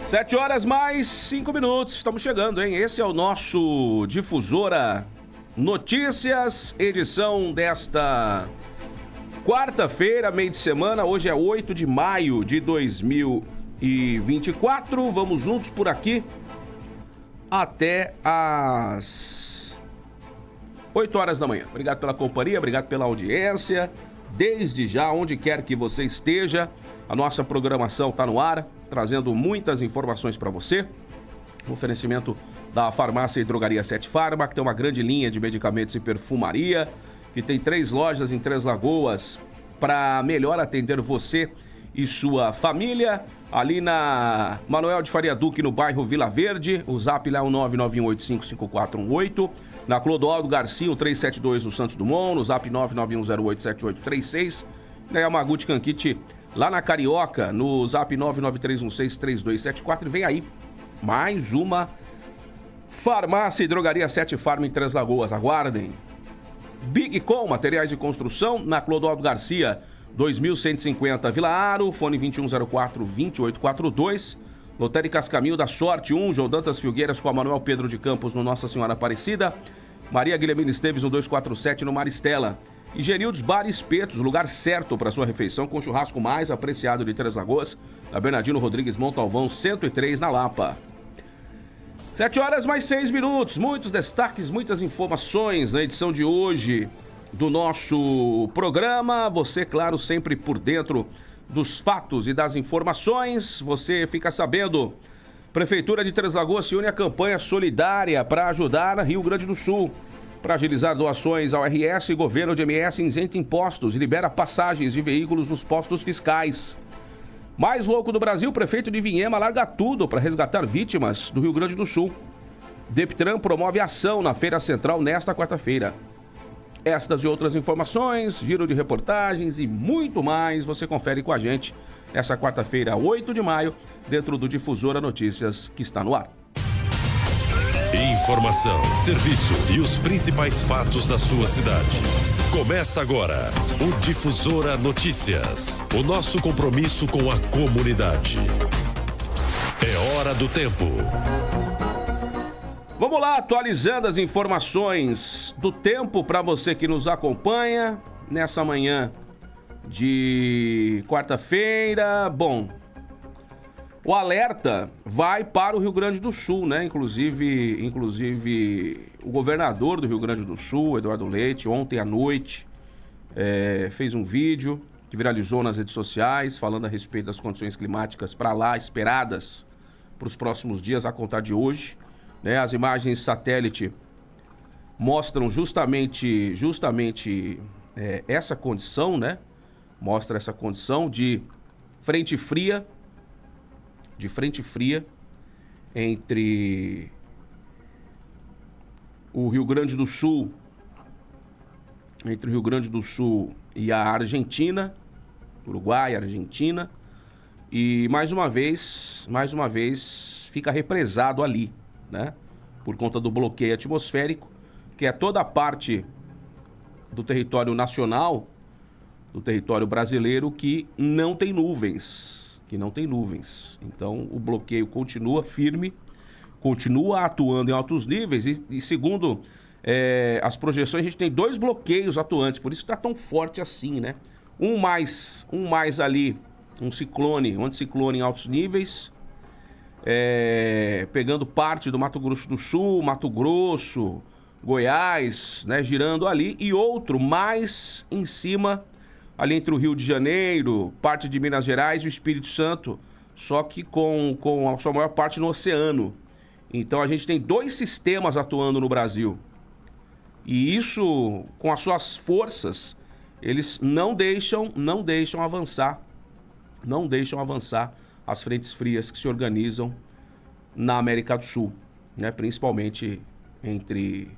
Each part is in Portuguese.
7 horas mais 5 minutos, estamos chegando, hein? Esse é o nosso Difusora Notícias, edição desta quarta-feira, meio de semana. Hoje é 8 de maio de 2024. Vamos juntos por aqui até às 8 horas da manhã. Obrigado pela companhia, obrigado pela audiência. Desde já, onde quer que você esteja, a nossa programação está no ar, trazendo muitas informações para você. O oferecimento da Farmácia e Drogaria 7 Farma, que tem uma grande linha de medicamentos e perfumaria, que tem 3 lojas em Três Lagoas para melhor atender você e sua família. Ali na Manuel de Faria Duque, no bairro Vila Verde, o zap lá é o 991855418. Na Clodoaldo Garcia, o 372 no Santos Dumont, no zap 991087836. Na Yamaguchi Kankichi, lá na Carioca, no zap 993163274. E vem aí mais uma Farmácia e Drogaria 7 Farma em Três Lagoas. Aguardem. Big Com, materiais de construção, na Clodoaldo Garcia, 2150 Vila Aro, fone 2104-2842. Lotéricas Caminho da Sorte 1, João Dantas Filgueiras com a Manuel Pedro de Campos no Nossa Senhora Aparecida. Maria Guilhermina Esteves no 247 no Maristela. E Genildes Bar e Espetos, o lugar certo para sua refeição com o churrasco mais apreciado de Três Lagoas, na Bernardino Rodrigues Montalvão 103 na Lapa. 7 horas mais 6 minutos, muitos destaques, muitas informações na edição de hoje do nosso programa. Você, claro, sempre por dentro dos fatos e das informações. Você fica sabendo, Prefeitura de Três Lagoas se une à campanha solidária para ajudar Rio Grande do Sul. Para agilizar doações ao RS, governo de MS isenta impostos e libera passagens de veículos nos postos fiscais. Mais louco do Brasil, prefeito de Vinhema larga tudo para resgatar vítimas do Rio Grande do Sul. Deptran promove ação na Feira Central nesta quarta-feira. Estas e outras informações, giro de reportagens e muito mais, você confere com a gente nessa quarta-feira, 8 de maio, dentro do Difusora Notícias, que está no ar. Informação, serviço e os principais fatos da sua cidade. Começa agora o Difusora Notícias, o nosso compromisso com a comunidade. É hora do tempo. Vamos lá, atualizando as informações do tempo para você que nos acompanha nessa manhã de quarta-feira. Bom, o alerta vai para o Rio Grande do Sul, né? Inclusive o governador do Rio Grande do Sul, Eduardo Leite, ontem à noite fez um vídeo que viralizou nas redes sociais falando a respeito das condições climáticas para lá esperadas para os próximos dias a contar de hoje. As imagens satélite mostram justamente essa condição, né? Mostra essa condição de frente fria entre o Rio Grande do Sul, e a Argentina, Uruguai, Argentina, e mais uma vez fica represado ali, né? Por conta do bloqueio atmosférico, que é toda a parte do território nacional, do território brasileiro, que não tem nuvens. Então, o bloqueio continua firme, continua atuando em altos níveis e segundo as projeções, a gente tem 2 bloqueios atuantes, por isso está tão forte assim, né? Um mais ali, um anticiclone em altos níveis, pegando parte do Mato Grosso do Sul, Mato Grosso, Goiás, né, girando ali, e outro mais em cima, ali entre o Rio de Janeiro, parte de Minas Gerais e o Espírito Santo, só que com a sua maior parte no oceano. Então a gente tem 2 sistemas atuando no Brasil. E isso, com as suas forças, eles não deixam avançar as frentes frias que se organizam na América do Sul, né? Principalmente entre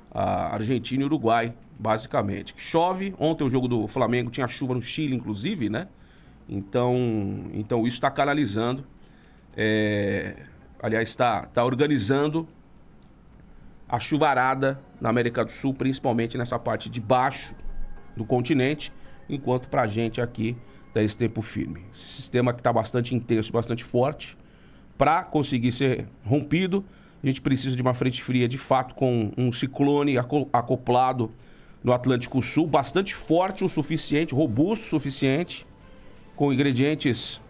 a Argentina e o Uruguai, basicamente. Chove, ontem o jogo do Flamengo tinha chuva no Chile, inclusive, né? Então isso está canalizando, aliás, está organizando a chuvarada na América do Sul, principalmente nessa parte de baixo do continente, enquanto pra gente aqui dá esse tempo firme. Esse sistema que está bastante intenso, bastante forte, para conseguir ser rompido, a gente precisa de uma frente fria, de fato, com um ciclone acoplado no Atlântico Sul, bastante forte o suficiente, robusto o suficiente, com ingredientes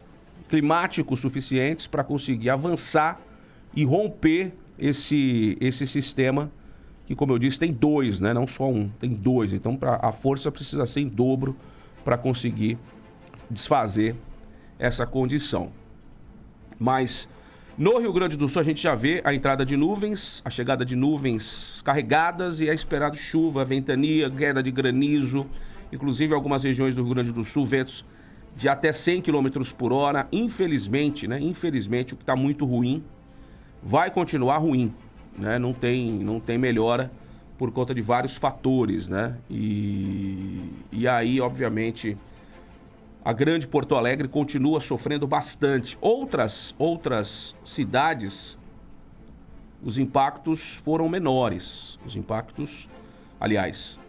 climáticos suficientes para conseguir avançar e romper esse sistema, que, como eu disse, tem dois, né? Não só um, tem dois. Então, a força precisa ser em dobro para conseguir desfazer essa condição. Mas no Rio Grande do Sul a gente já vê a entrada de nuvens, a chegada de nuvens carregadas e é esperado chuva, ventania, queda de granizo, inclusive em algumas regiões do Rio Grande do Sul, ventos de até 100 km por hora. Infelizmente, né? Infelizmente, o que está muito ruim vai continuar ruim, né? Não tem melhora por conta de vários fatores, né? E aí, obviamente, a grande Porto Alegre continua sofrendo bastante. Outras cidades, os impactos foram menores. Aliás,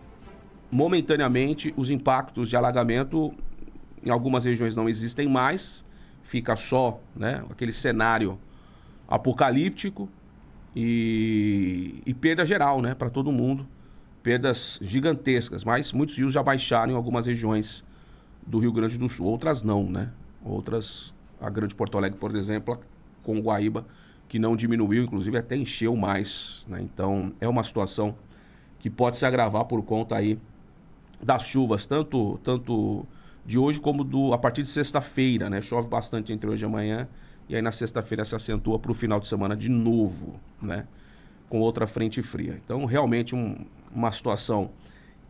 momentaneamente, os impactos de alagamento em algumas regiões não existem mais. Fica só, né, aquele cenário apocalíptico e perda geral, né, para todo mundo. Perdas gigantescas, mas muitos rios já baixaram em algumas regiões do Rio Grande do Sul. Outras não, né? Outras, a grande Porto Alegre, por exemplo, com Guaíba, que não diminuiu, inclusive até encheu mais, né? Então, é uma situação que pode se agravar por conta aí das chuvas, tanto de hoje como a partir de sexta-feira, né? Chove bastante entre hoje e amanhã, e aí na sexta-feira se acentua para o final de semana de novo, né? Com outra frente fria. Então, realmente uma situação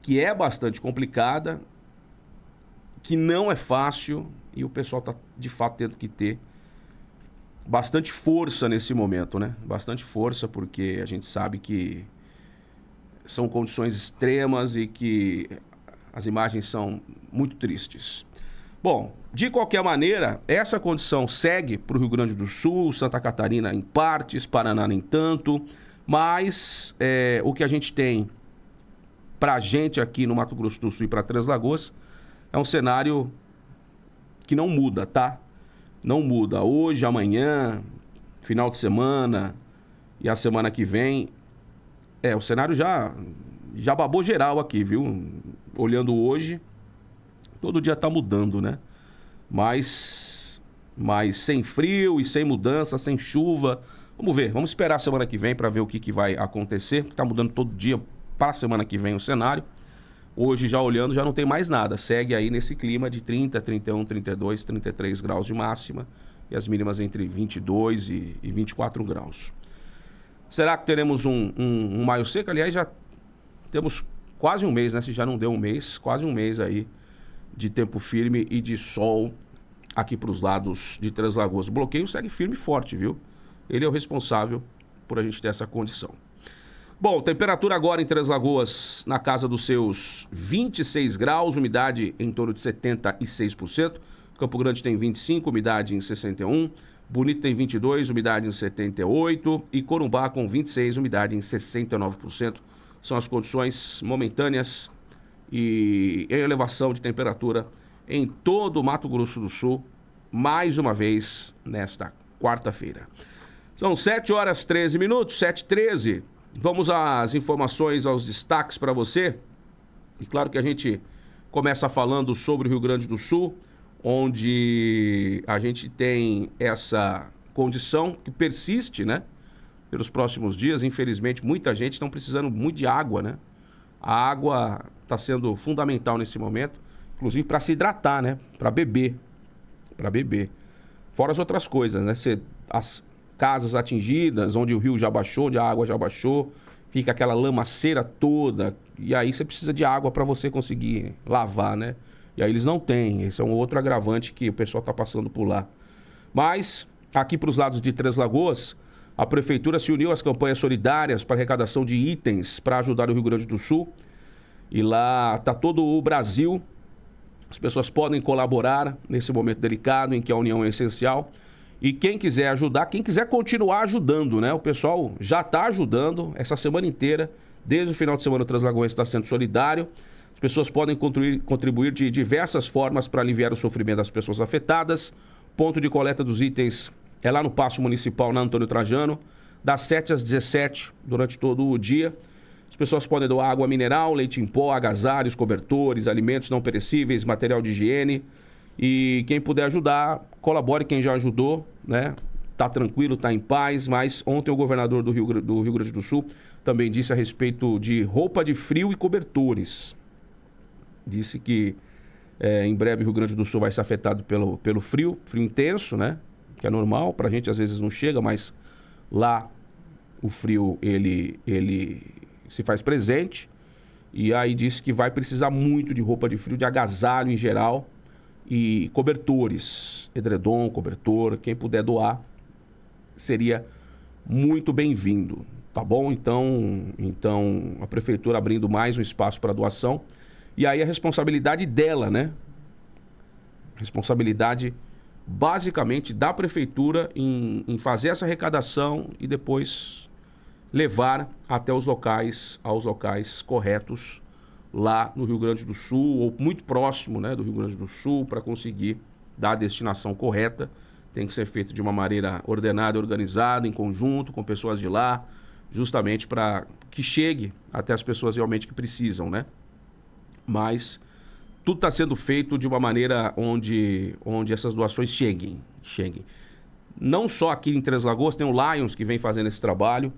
que é bastante complicada, que não é fácil, e o pessoal está, de fato, tendo que ter bastante força nesse momento, né? Bastante força, porque a gente sabe que são condições extremas e que as imagens são muito tristes. Bom, de qualquer maneira, essa condição segue para o Rio Grande do Sul, Santa Catarina em partes, Paraná nem tanto, mas o que a gente tem para a gente aqui no Mato Grosso do Sul e para Três Lagoas é um cenário que não muda, tá? Não muda. Hoje, amanhã, final de semana e a semana que vem, o cenário já babou geral aqui, viu? Olhando hoje, todo dia tá mudando, né? Mas sem frio e sem mudança, sem chuva. Vamos ver, vamos esperar a semana que vem para ver o que vai acontecer. Tá mudando todo dia para a semana que vem o cenário. Hoje, já olhando, já não tem mais nada. Segue aí nesse clima de 30, 31, 32, 33 graus de máxima. E as mínimas entre 22 e 24 graus. Será que teremos um maio seco? Aliás, já temos quase um mês, né? Se já não deu um mês, quase um mês aí de tempo firme e de sol aqui para os lados de Três Lagoas. O bloqueio segue firme e forte, viu? Ele é o responsável por a gente ter essa condição. Bom, temperatura agora em Três Lagoas na casa dos seus 26 graus, umidade em torno de 76%. Campo Grande tem 25, umidade em 61%. Bonito tem 22, umidade em 78%. E Corumbá com 26, umidade em 69%. São as condições momentâneas e em elevação de temperatura em todo o Mato Grosso do Sul, mais uma vez nesta quarta-feira. São 7h13, 7h13. Vamos às informações, aos destaques para você. E claro que a gente começa falando sobre o Rio Grande do Sul, onde a gente tem essa condição que persiste, né? Pelos próximos dias, infelizmente, muita gente está precisando muito de água, né? A água está sendo fundamental nesse momento, inclusive para se hidratar, né? Para beber. Fora as outras coisas, né? As casas atingidas, onde o rio já baixou, onde a água já baixou, fica aquela lamaceira toda, e aí você precisa de água para você conseguir lavar, né? E aí eles não têm, esse é um outro agravante que o pessoal está passando por lá. Mas, aqui para os lados de Três Lagoas, a Prefeitura se uniu às campanhas solidárias para arrecadação de itens para ajudar o Rio Grande do Sul. E lá está todo o Brasil. As pessoas podem colaborar nesse momento delicado em que a união é essencial. E quem quiser ajudar, quem quiser continuar ajudando, né? O pessoal já está ajudando essa semana inteira. Desde o final de semana o Três Lagoas está sendo solidário. As pessoas podem contribuir de diversas formas para aliviar o sofrimento das pessoas afetadas. Ponto de coleta dos itens é lá no Paço Municipal, na Antônio Trajano, das 7 às 17, durante todo o dia. As pessoas podem doar água mineral, leite em pó, agasalhos, cobertores, alimentos não perecíveis, material de higiene. E quem puder ajudar, colabore. Quem já ajudou, né? Tá tranquilo, tá em paz. Mas ontem o governador do Rio Grande do Sul também disse a respeito de roupa de frio e cobertores. Disse que em breve o Rio Grande do Sul vai ser afetado pelo frio intenso, né? Que é normal, pra gente às vezes não chega, mas lá o frio ele se faz presente. E aí disse que vai precisar muito de roupa de frio, de agasalho em geral e cobertores, edredom, cobertor. Quem puder doar seria muito bem-vindo, tá bom? Então a prefeitura abrindo mais um espaço para doação. E aí a responsabilidade dela, né? Responsabilidade basicamente da prefeitura em fazer essa arrecadação e depois levar até aos locais corretos lá no Rio Grande do Sul, ou muito próximo, né, do Rio Grande do Sul, para conseguir dar a destinação correta. Tem que ser feito de uma maneira ordenada e organizada, em conjunto com pessoas de lá, justamente para que chegue até as pessoas realmente que precisam, né? Mas tudo está sendo feito de uma maneira onde essas doações cheguem. Não só aqui em Três Lagoas, tem o Lions que vem fazendo esse trabalho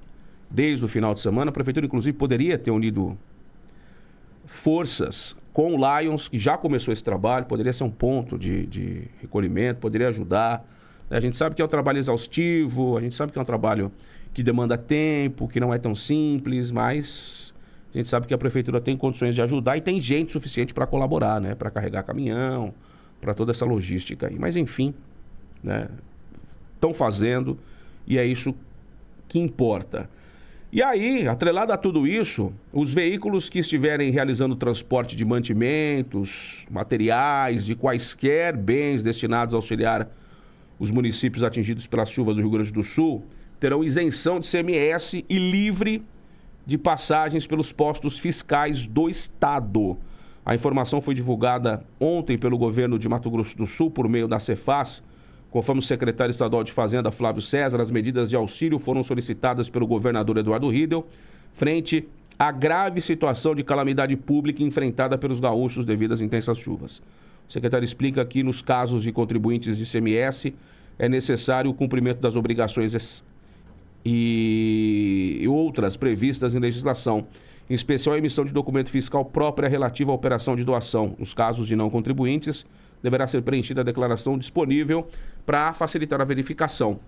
desde o final de semana. A prefeitura, inclusive, poderia ter unido forças com o Lions, que já começou esse trabalho, poderia ser um ponto de recolhimento, poderia ajudar. A gente sabe que é um trabalho exaustivo, a gente sabe que é um trabalho que demanda tempo, que não é tão simples, mas a gente sabe que a prefeitura tem condições de ajudar e tem gente suficiente para colaborar, né? Para carregar caminhão, para toda essa logística aí. Mas enfim, né? Estão fazendo e é isso que importa. E aí, atrelado a tudo isso, os veículos que estiverem realizando transporte de mantimentos, materiais, de quaisquer bens destinados a auxiliar os municípios atingidos pelas chuvas do Rio Grande do Sul, terão isenção de CMS e livre de passagens pelos postos fiscais do Estado. A informação foi divulgada ontem pelo governo de Mato Grosso do Sul por meio da Cefaz. Conforme o secretário estadual de Fazenda, Flávio César, as medidas de auxílio foram solicitadas pelo governador Eduardo Riedel, frente à grave situação de calamidade pública enfrentada pelos gaúchos devido às intensas chuvas. O secretário explica que nos casos de contribuintes de ICMS é necessário o cumprimento das obrigações e outras previstas em legislação, em especial a emissão de documento fiscal própria relativa à operação de doação. Nos casos de não contribuintes, deverá ser preenchida a declaração disponível para facilitar a verificação.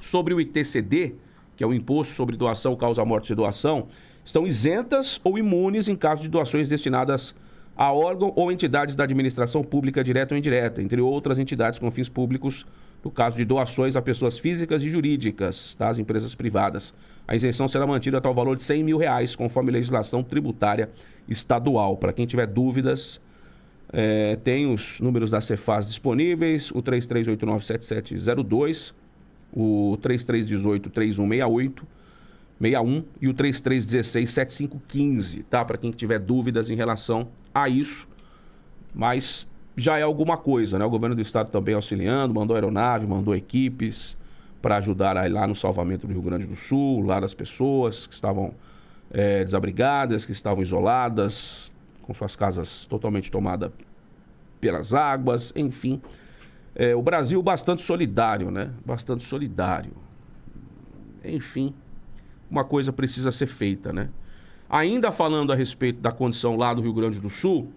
Sobre o ITCD, que é o Imposto sobre Doação, Causa, Morte e Doação, estão isentas ou imunes em caso de doações destinadas a órgão ou entidades da administração pública direta ou indireta, entre outras entidades com fins públicos, no caso de doações a pessoas físicas e jurídicas, das empresas privadas. A isenção será mantida até o valor de R$100 mil, conforme a legislação tributária estadual. Para quem tiver dúvidas, tem os números da Cefaz disponíveis, o 33897702, o 33183161 e o 33167515, tá? Para quem tiver dúvidas em relação a isso, mas já é alguma coisa, né? O governo do estado também auxiliando, mandou aeronave, mandou equipes para ajudar aí lá no salvamento do Rio Grande do Sul, lá das pessoas que estavam desabrigadas, que estavam isoladas, com suas casas totalmente tomadas pelas águas, enfim. O Brasil bastante solidário, né? Bastante solidário. Enfim, uma coisa precisa ser feita, né? Ainda falando a respeito da condição lá do Rio Grande do Sul,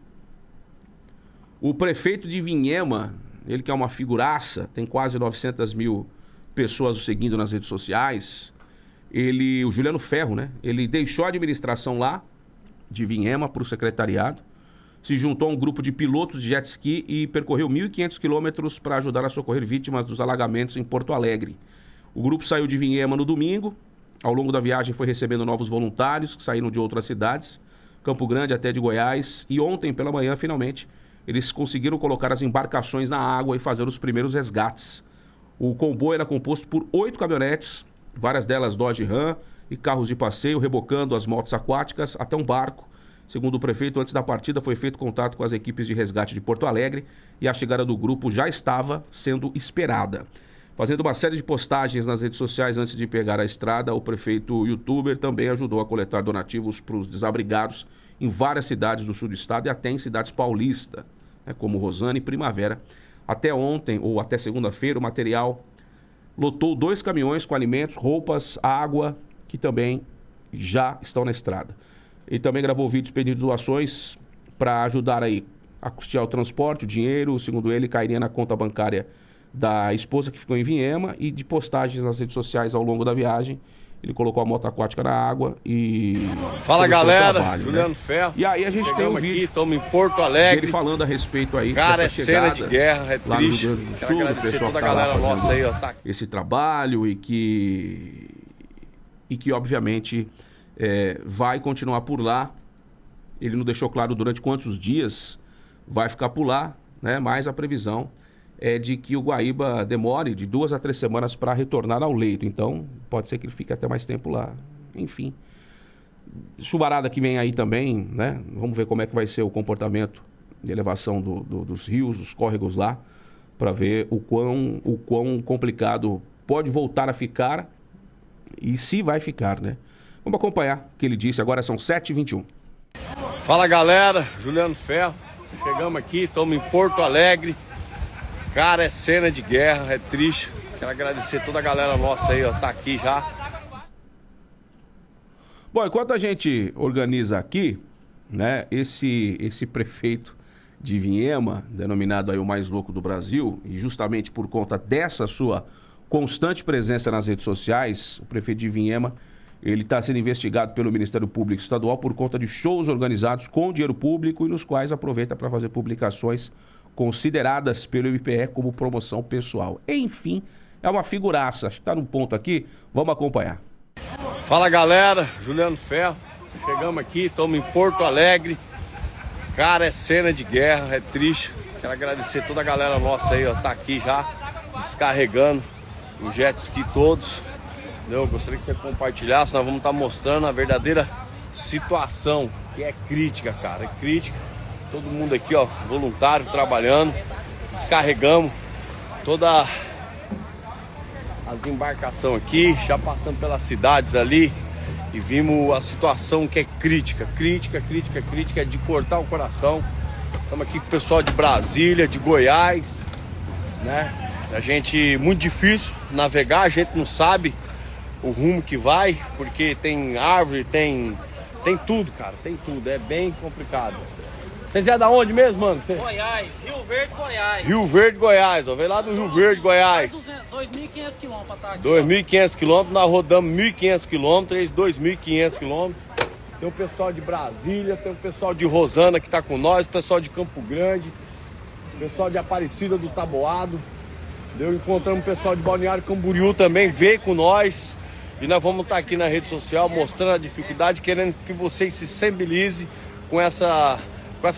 o prefeito de Vinhema, ele que é uma figuraça, tem quase 900 mil pessoas o seguindo nas redes sociais, o Juliano Ferro, né? Ele deixou a administração lá de Vinhema para o secretariado, se juntou a um grupo de pilotos de jet ski e percorreu 1.500 quilômetros para ajudar a socorrer vítimas dos alagamentos em Porto Alegre. O grupo saiu de Vinhema no domingo. Ao longo da viagem foi recebendo novos voluntários que saíram de outras cidades, Campo Grande até de Goiás, e ontem pela manhã, finalmente, eles conseguiram colocar as embarcações na água e fazer os primeiros resgates. O comboio era composto por 8 caminhonetes, várias delas Dodge Ram, e carros de passeio, rebocando as motos aquáticas até um barco. Segundo o prefeito, antes da partida foi feito contato com as equipes de resgate de Porto Alegre e a chegada do grupo já estava sendo esperada. Fazendo uma série de postagens nas redes sociais antes de pegar a estrada, o prefeito youtuber também ajudou a coletar donativos para os desabrigados em várias cidades do sul do estado e até em cidades paulistas, né, como Rosana e Primavera. Até ontem, ou até segunda-feira, o material lotou 2 caminhões com alimentos, roupas, água, que também já estão na estrada. Ele também gravou vídeos pedindo doações para ajudar aí a custear o transporte, o dinheiro, segundo ele, cairia na conta bancária da esposa que ficou em Viema, e de postagens nas redes sociais ao longo da viagem. Ele colocou a moto aquática na água e... Fala, galera, trabalho, Juliano né? Ferro. E aí a gente tem um vídeo estamos em Porto Alegre. ele falando a respeito aí cara, dessa é cena chegada de guerra, é lá no Rio triste. Grande do Quero Sul, agradecer pessoal toda a que tá lá galera nossa aí, ó. fazendo Tá. esse trabalho e que obviamente vai continuar por lá. Ele não deixou claro durante quantos dias vai ficar por lá, né? Mas a previsão é de que o Guaíba demore de 2 a 3 semanas para retornar ao leito. Então, pode ser que ele fique até mais tempo lá. Enfim. Chuvarada que vem aí também, né? Vamos ver como é que vai ser o comportamento de elevação dos rios, dos córregos lá, para ver o quão complicado pode voltar a ficar e se vai ficar, né? Vamos acompanhar o que ele disse. Agora são 7h21. Fala, galera, Juliano Ferro. Chegamos aqui, estamos em Porto Alegre. Cara, é cena de guerra, é triste. Quero agradecer toda a galera nossa aí, ó, tá aqui já. Bom, enquanto a gente organiza aqui, né, esse prefeito de Viema, denominado aí o mais louco do Brasil, e justamente por conta dessa sua constante presença nas redes sociais, o prefeito de Viema, ele está sendo investigado pelo Ministério Público Estadual por conta de shows organizados com dinheiro público e nos quais aproveita para fazer publicações consideradas pelo MPE como promoção pessoal. Enfim, é uma figuraça. Acho que está num ponto aqui. Vamos acompanhar. Fala, galera, Juliano Ferro. Chegamos aqui, estamos em Porto Alegre. Cara, é cena de guerra, é triste. Quero agradecer toda a galera nossa aí, ó, tá aqui já descarregando os jet ski todos. Eu gostaria que você compartilhasse, nós vamos estar mostrando a verdadeira situação, que é crítica, cara, é crítica. Todo mundo aqui, ó, voluntário, trabalhando, descarregamos toda as embarcações aqui, já passando pelas cidades ali e vimos a situação que é crítica, é de cortar o coração. Estamos aqui com o pessoal de Brasília, de Goiás, né? A gente, muito difícil navegar, a gente não sabe o rumo que vai, porque tem árvore, tem tudo, cara, tem tudo, é bem complicado. Vocês é da onde mesmo, mano? Goiás, Rio Verde, Goiás. Rio Verde, Goiás, ó, veio lá do Rio Verde, Goiás. 2.500 quilômetros pra estar aqui. 2.500 quilômetros, nós rodamos 1.500 quilômetros, 2.500 quilômetros. Tem o pessoal de Brasília, tem o pessoal de Rosana que tá com nós, o pessoal de Campo Grande, o pessoal de Aparecida do Taboado. Encontramos o pessoal de Balneário Camboriú também, veio com nós. E nós vamos estar aqui na rede social mostrando a dificuldade, querendo que vocês se sensibilizem com essa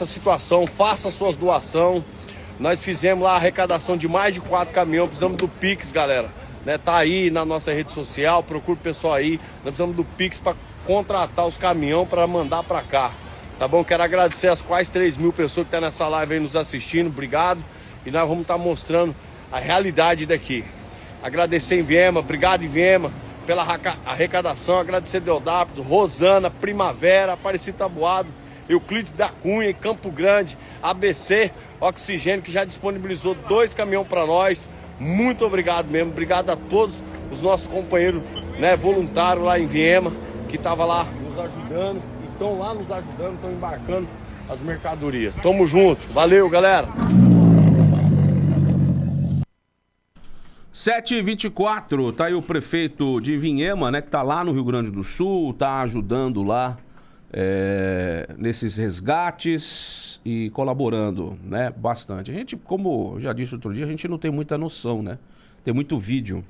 situação, faça suas doações. Nós fizemos lá a arrecadação de mais de 4 caminhões, precisamos do Pix, galera. Né? Tá aí na nossa rede social, procura o pessoal aí. Nós precisamos do Pix para contratar os caminhões para mandar para cá. Tá bom? Quero agradecer as quase 3.000 pessoas que estão nessa live aí nos assistindo, obrigado. E nós vamos estar mostrando a realidade daqui. Agradecer em Viema, obrigado em Viema pela arrecadação, agradecer Deodápolis, Rosana, Primavera, Aparecido Taboado, Euclides da Cunha, Campo Grande, ABC, Oxigênio, que já disponibilizou 2 caminhões para nós. Muito obrigado mesmo, obrigado a todos os nossos companheiros, né, voluntários lá em Viema, que estavam lá nos ajudando, e estão lá nos ajudando, estão embarcando as mercadorias. Tamo junto, valeu, galera! 7h24, tá aí o prefeito de Viema, né, que tá lá no Rio Grande do Sul, tá ajudando lá nesses resgates e colaborando, né, bastante. A gente, como eu já disse outro dia, a gente não tem muita noção, né? Tem muito vídeo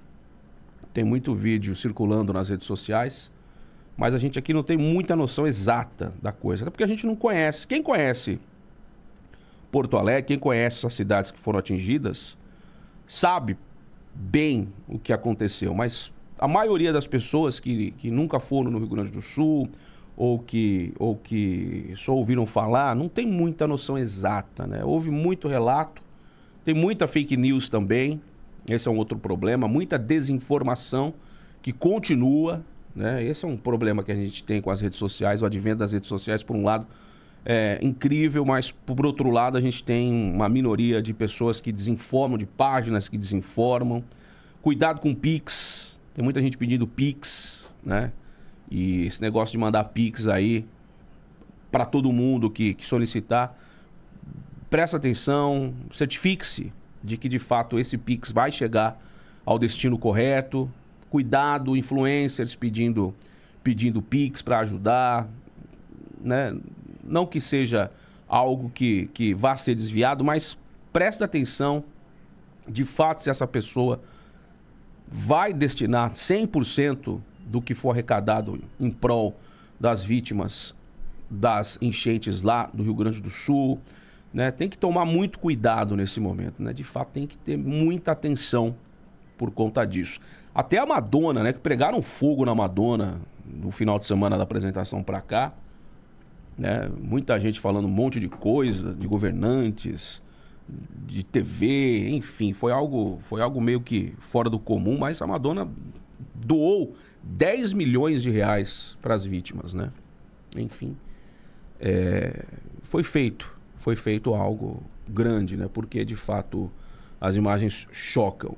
circulando nas redes sociais, mas a gente aqui não tem muita noção exata da coisa, até porque a gente não conhece. Quem conhece Porto Alegre, quem conhece as cidades que foram atingidas, sabe bem o que aconteceu, mas a maioria das pessoas que nunca foram no Rio Grande do Sul ou que só ouviram falar, não tem muita noção exata, né? Houve muito relato, tem muita fake news também, Esse é um outro problema. Muita desinformação que continua, né? Esse é um problema que a gente tem com as redes sociais. O advento das redes sociais, por um lado, é incrível, mas por outro lado a gente tem uma minoria de pessoas que desinformam, de páginas que desinformam. Cuidado com Pix. Tem muita gente pedindo Pix, né? E esse negócio de mandar Pix aí para todo mundo que solicitar, presta atenção, certifique-se de que de fato esse Pix vai chegar ao destino correto. Cuidado, influencers pedindo Pix para ajudar, né? Não que seja algo que vá ser desviado, mas presta atenção de fato se essa pessoa vai destinar 100% do que for arrecadado em prol das vítimas das enchentes lá do Rio Grande do Sul, né? Tem que tomar muito cuidado nesse momento, né? De fato, tem que ter muita atenção por conta disso. Até a Madonna, né? Que pregaram fogo na Madonna no final de semana da apresentação pra cá, né? Muita gente falando um monte de coisa, de governantes, de TV, enfim, foi algo meio que fora do comum, mas a Madonna doou 10 milhões de reais para as vítimas, né? Enfim, foi feito algo grande, né? Porque de fato as imagens chocam,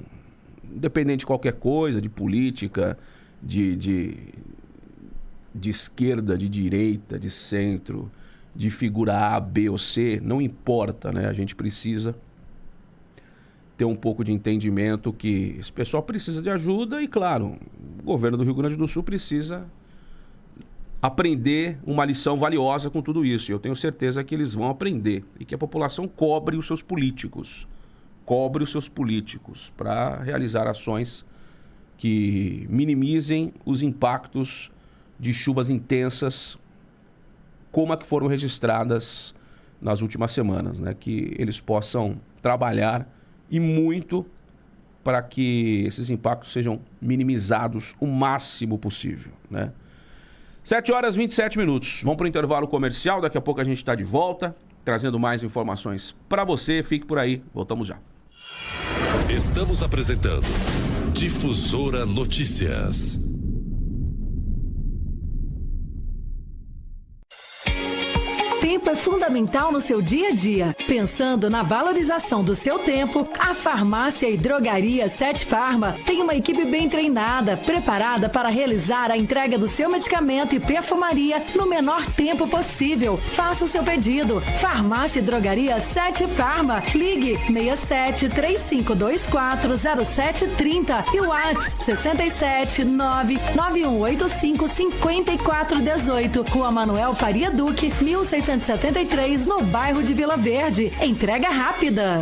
independente de qualquer coisa, de política, de esquerda, de direita, de centro, de figura A, B ou C, não importa, né? A gente precisa ter um pouco de entendimento que esse pessoal precisa de ajuda e, claro, o governo do Rio Grande do Sul precisa aprender uma lição valiosa com tudo isso. E eu tenho certeza que eles vão aprender e que a população cobre os seus políticos. Cobre os seus políticos para realizar ações que minimizem os impactos de chuvas intensas como a que foram registradas nas últimas semanas, né? Que eles possam trabalhar e muito para que esses impactos sejam minimizados o máximo possível, né? 7h27. Vamos para o intervalo comercial, daqui a pouco a gente está de volta, trazendo mais informações para você. Fique por aí, voltamos já. Estamos apresentando Difusora Notícias. Tempo é fundamental no seu dia a dia. Pensando na valorização do seu tempo, a farmácia e drogaria Sete Farma tem uma equipe bem treinada, preparada para realizar a entrega do seu medicamento e perfumaria no menor tempo possível. Faça o seu pedido. Farmácia e drogaria Sete Farma. Ligue 67 3524 0730 e o WhatsApp 67 99185 5418. Rua Manuel Faria Duque, 1673, no bairro de Vila Verde. Entrega rápida.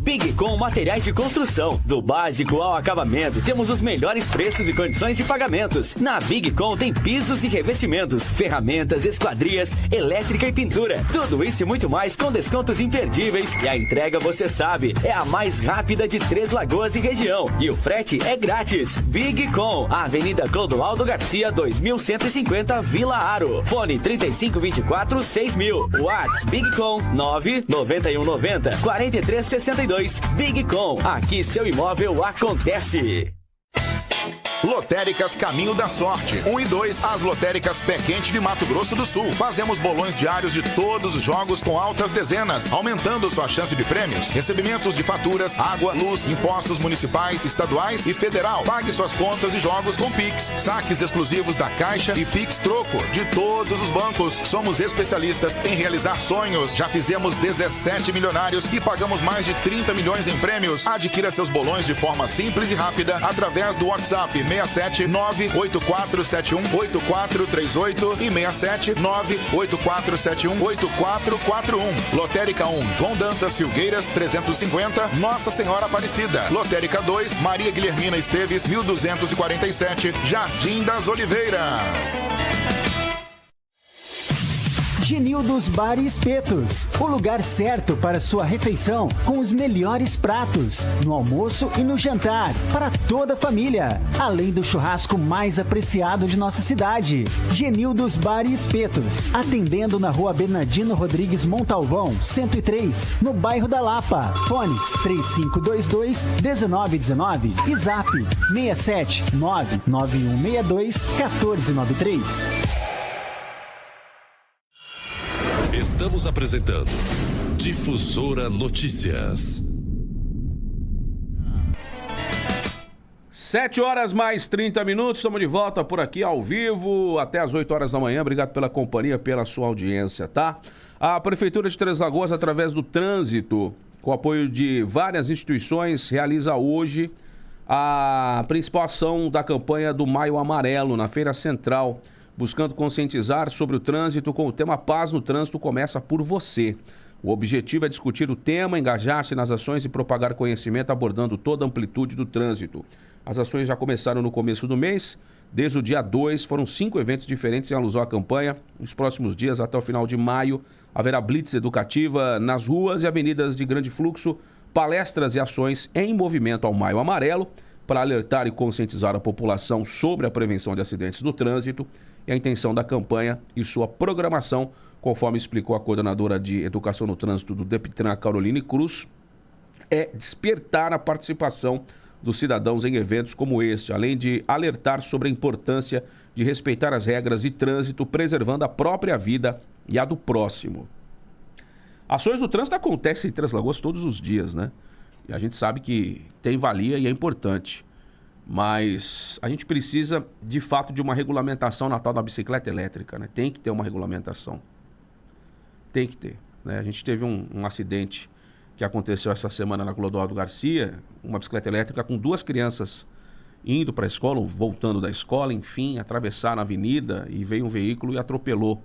Bigcom Materiais de Construção. Do básico ao acabamento, temos os melhores preços e condições de pagamentos. Na Bigcom tem pisos e revestimentos, ferramentas, esquadrias, elétrica e pintura. Tudo isso e muito mais com descontos imperdíveis. E a entrega, você sabe, é a mais rápida de Três Lagoas e região. E o frete é grátis. Bigcom, Avenida Clodoaldo Garcia, 2150, Vila Aro. Fone 3524-6000. WhatsApp Bigcom 99190 4362. Bigcom, aqui seu imóvel acontece. Lotéricas Caminho da Sorte 1 e 2, as lotéricas Pé Quente de Mato Grosso do Sul. Fazemos bolões diários de todos os jogos com altas dezenas, aumentando sua chance de prêmios. Recebimentos de faturas, água, luz, impostos municipais, estaduais e federal. Pague suas contas e jogos com Pix. Saques exclusivos da Caixa e Pix Troco de todos os bancos. Somos especialistas em realizar sonhos. Já fizemos 17 milionários e pagamos mais de 30 milhões em prêmios. Adquira seus bolões de forma simples e rápida através do WhatsApp 67 98471 8438 e 67 98471 8441. Lotérica 1, João Dantas Filgueiras 350, Nossa Senhora Aparecida. Lotérica 2, Maria Guilhermina Esteves 1247, Jardim das Oliveiras. Genildos Bar e Espetos, o lugar certo para sua refeição com os melhores pratos, no almoço e no jantar, para toda a família, além do churrasco mais apreciado de nossa cidade. Genildos Bar e Espetos, atendendo na rua Bernardino Rodrigues Montalvão, 103, no bairro da Lapa. Fones 3522-1919 e Zap 6799162-1493. Estamos apresentando Difusora Notícias. 7h mais 30, estamos de volta por aqui ao vivo até as 8 horas da manhã. Obrigado pela companhia, pela sua audiência, tá? A Prefeitura de Três Lagoas, através do trânsito, com apoio de várias instituições, realiza hoje a principal ação da campanha do Maio Amarelo na Feira Central, buscando conscientizar sobre o trânsito com o tema Paz no Trânsito Começa por Você. O objetivo é discutir o tema, engajar-se nas ações e propagar conhecimento abordando toda a amplitude do trânsito. As ações já começaram no começo do mês. Desde o dia 2, foram 5 eventos diferentes em alusão à campanha. Nos próximos dias, até o final de maio, haverá blitz educativa nas ruas e avenidas de grande fluxo, palestras e ações em movimento ao Maio Amarelo, para alertar e conscientizar a população sobre a prevenção de acidentes do trânsito. E a intenção da campanha e sua programação, conforme explicou a coordenadora de Educação no Trânsito do DEPTRAN, Caroline Cruz, é despertar a participação dos cidadãos em eventos como este, além de alertar sobre a importância de respeitar as regras de trânsito, preservando a própria vida e a do próximo. Ações do trânsito acontecem em Três Lagoas todos os dias, né? E a gente sabe que tem valia e é importante. Mas a gente precisa, de fato, de uma regulamentação na tal da bicicleta elétrica, né? Tem que ter uma regulamentação. Tem que ter, né? A gente teve um acidente que aconteceu essa semana na Clodoaldo Garcia, uma bicicleta elétrica com 2 crianças indo para a escola, ou voltando da escola, enfim, atravessaram a avenida e veio um veículo e atropelou.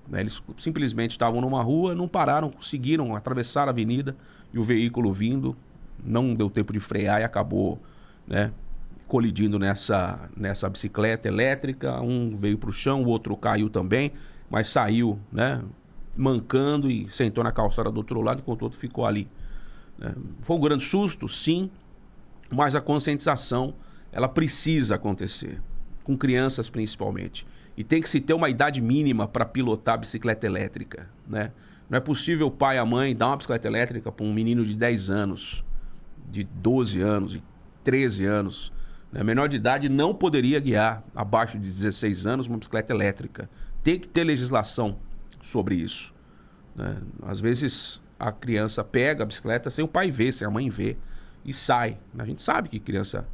Né? Eles simplesmente estavam numa rua, não pararam, conseguiram atravessar a avenida e o veículo vindo não deu tempo de frear e acabou, né, colidindo nessa bicicleta elétrica. Um veio para o chão, o outro caiu também, mas saiu, né, mancando e sentou na calçada do outro lado, enquanto o outro ficou ali. Foi um grande susto, sim, mas a conscientização, ela precisa acontecer, com crianças principalmente. E tem que se ter uma idade mínima para pilotar a bicicleta elétrica, né? Não é possível o pai e a mãe dar uma bicicleta elétrica para um menino de 10 anos, de 12 anos, de 13 anos. Né? Menor de idade não poderia guiar abaixo de 16 anos uma bicicleta elétrica. Tem que ter legislação sobre isso. Né? Às vezes a criança pega a bicicleta sem o pai ver, sem a mãe ver, e sai. A gente sabe que criança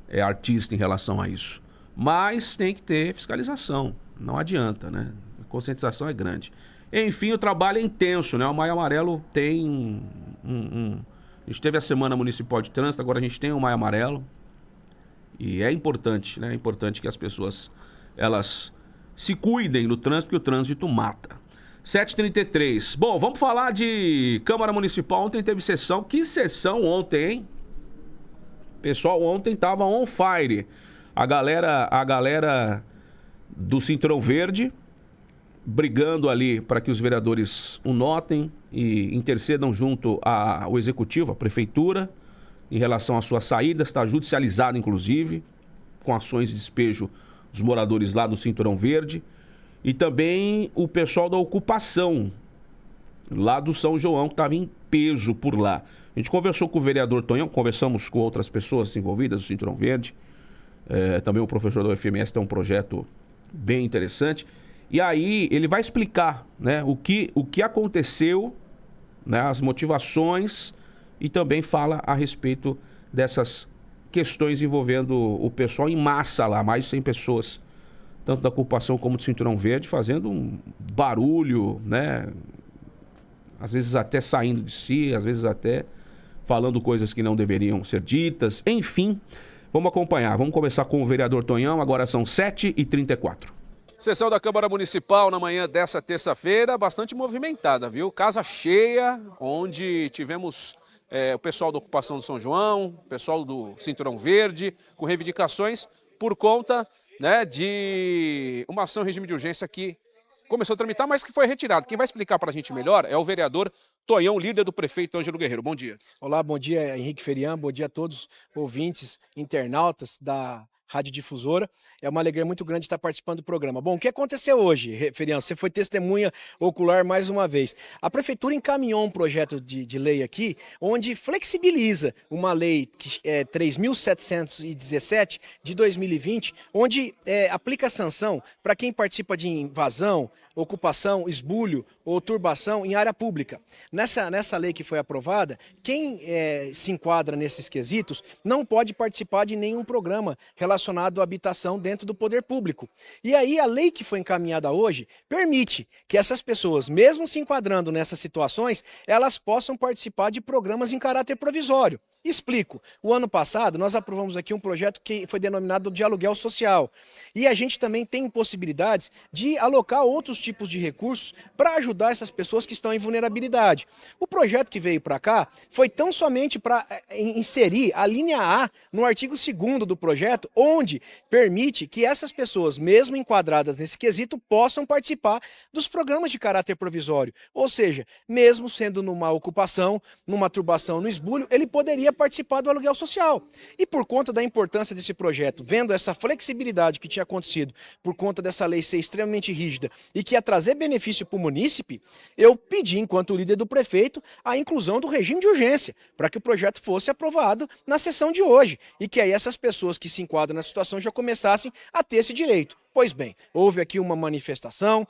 é artista em relação a isso. Mas tem que ter fiscalização. Não adianta, né? A conscientização é grande. Enfim, o trabalho é intenso, né? O Maio Amarelo tem A gente teve a Semana Municipal de Trânsito, agora a gente tem o Maio Amarelo. E é importante, né? É importante que as pessoas, elas se cuidem do trânsito, porque o trânsito mata. 7h33. Bom, vamos falar de Câmara Municipal. Ontem teve sessão. Que sessão ontem, hein? Pessoal, ontem tava on fire. A galera do Cinturão Verde brigando ali para que os vereadores o notem e intercedam junto ao Executivo, à Prefeitura, em relação à sua saída. Está judicializado, inclusive, com ações de despejo dos moradores lá do Cinturão Verde. E também o pessoal da ocupação, lá do São João, que estava em peso por lá. A gente conversou com o vereador Tonhão, conversamos com outras pessoas envolvidas do Cinturão Verde. Também o professor da UFMS tem um projeto bem interessante. E aí ele vai explicar, né, o que aconteceu, né, as motivações, e também fala a respeito dessas questões envolvendo o pessoal em massa lá, mais de 100 pessoas, tanto da ocupação como do Cinturão Verde, fazendo um barulho, né, às vezes até saindo de si, às vezes até falando coisas que não deveriam ser ditas. Enfim, vamos acompanhar. Vamos começar com o vereador Tonhão, agora são 7h34. Sessão da Câmara Municipal na manhã dessa terça-feira, bastante movimentada, viu? Casa cheia, onde tivemos o pessoal da ocupação do São João, o pessoal do Cinturão Verde, com reivindicações por conta, né, de uma ação em regime de urgência que começou a tramitar, mas que foi retirado. Quem vai explicar para a gente melhor é o vereador Tonhão, líder do prefeito Ângelo Guerreiro. Bom dia. Olá, bom dia, Henrique Ferian, bom dia a todos ouvintes, internautas da Rádio Difusora. É uma alegria muito grande estar participando do programa. Bom, o que aconteceu hoje, Ferian? Você foi testemunha ocular mais uma vez. A Prefeitura encaminhou um projeto de lei aqui, onde flexibiliza uma lei que é 3.717 de 2020, onde aplica sanção para quem participa de invasão, ocupação, esbulho ou turbação em área pública. Nessa lei que foi aprovada, quem se enquadra nesses quesitos não pode participar de nenhum programa relacionado à habitação dentro do poder público. E aí a lei que foi encaminhada hoje permite que essas pessoas, mesmo se enquadrando nessas situações, elas possam participar de programas em caráter provisório. Explico. O ano passado nós aprovamos aqui um projeto que foi denominado de aluguel social. E a gente também tem possibilidades de alocar outros tipos de recursos para ajudar essas pessoas que estão em vulnerabilidade. O projeto que veio para cá foi tão somente para inserir a linha A no artigo 2º do projeto, onde permite que essas pessoas, mesmo enquadradas nesse quesito, possam participar dos programas de caráter provisório. Ou seja, mesmo sendo numa ocupação, numa turbação, no esbulho, ele poderia participar do aluguel social. E por conta da importância desse projeto, vendo essa flexibilidade que tinha acontecido por conta dessa lei ser extremamente rígida e que ia trazer benefício para o munícipe, eu pedi, enquanto líder do prefeito, a inclusão do regime de urgência, para que o projeto fosse aprovado na sessão de hoje e que aí essas pessoas que se enquadram na situação já começassem a ter esse direito. Pois bem, houve aqui uma manifestação,